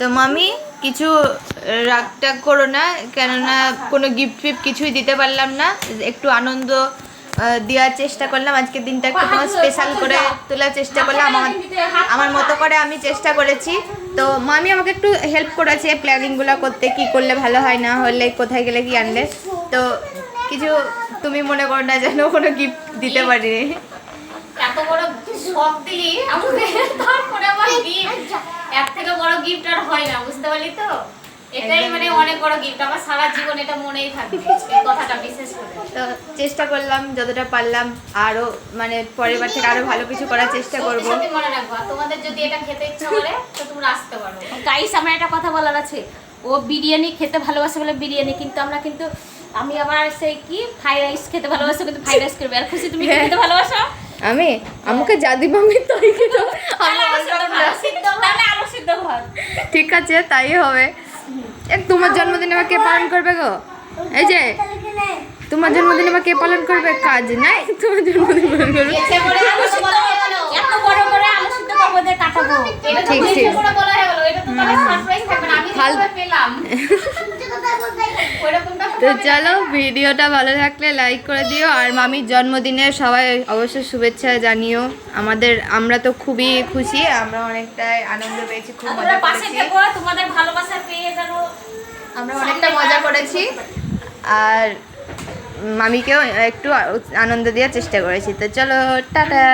তো মামি কিছু রাগ টাগ করো না, কেননা কোনো গিফট ফিফট কিছুই দিতে পারলাম না, একটু আনন্দ দেওয়ার চেষ্টা করলাম, আজকের দিনটা একটু তোমার স্পেশাল করে তোলার চেষ্টা করলাম, আমার মতো করে আমি চেষ্টা করেছি। তো মামি আমাকে একটু হেল্প করেছে প্ল্যানিংগুলো করতে, কি করলে ভালো হয়, না হলে কোথায় গেলে কি আনলে। তো কিছু তুমি মনে করো না যেন কোনো গিফট দিতে পারিনি। এত বড় শখ দিলি আমাকে, তারপরে আমার গিফট, এর থেকে বড় গিফট আর হয় না, বুঝতে পারলি তো? এটাই মানে অনেক বড় গিফট, আমার সারা জীবন এটা মনেই থাকবে এই কথাটা বিশেষ করে। তো চেষ্টা করলাম যতটা পারলাম, আরো মানে পরের বার থেকে আরো ভালো কিছু করার চেষ্টা করব। সত্যি মনে রাখবা, তোমাদের যদি এটা খেতে ইচ্ছা করে তো তোমরা আসতে পারো। গাইস, আমার একটা কথা বলার আছে, ও বিরিয়ানি খেতে ভালোবাসে বলে বিরিয়ানি, কিন্তু আমরা কিন্তু আমি আবার সেই কি ফ্রাইড রাইস খেতে ভালোবাসি, কিন্তু ফ্রাইড রাইস করবে। আর খুশি তুমি কি খেতে ভালোবাসো? আমি আমাকে যা দিবা আমি তাই খেতে, আলু সিদ্ধ ভাত। ঠিক আছে তাই হবে। তোমার জন্মদিন আবার কে পালন করবে গো? এই যে তোমার জন্মদিন আবার কে পালন করবে? কাজ নাই, তোমার জন্মদিন পালন করবে। এত বড় করে আলু সিদ্ধ করবো দিয়ে কাটাবো, এটা তো বেশি করে বলা হয়ে গেল, এটা তো তাহলে সারপ্রাইজ থাকবে না, আমি তো পেলাম। তো চলো, ভিডিওটা ভালো থাকলে লাইক করে দিও, আর মামির জন্মদিনে সবাই অবশ্যই শুভেচ্ছা জানিও। আমরা তো খুবই খুশি, আমরা অনেকটাই আনন্দ পেয়েছি, খুব মজা করেছি, তোমাদের ভালোবাসা পেয়ে জানো আমরা অনেকটা মজা করেছি, আর মামিকেও একটু আনন্দ দেওয়ার চেষ্টা করেছি। তো চলো, টাটা।